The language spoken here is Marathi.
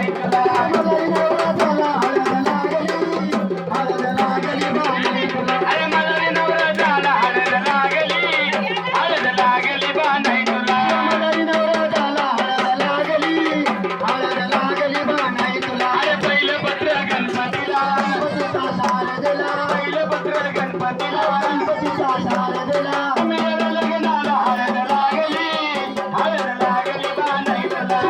नाही तुला मलाही नवरा झाला हळद लागली बा नाही तुला अरे मलाही नवरा झाला हळद लागली बा नाही तुला मलाही नवरा झाला हळद लागली बा नाही तुला अरे पहिलं पत्र गणपतीला गणपतीचा शारदेला पहिलं पत्र गणपतीला गणपतीचा शारदेला मेरा लग्नाला हळद लागली बा नाही तुला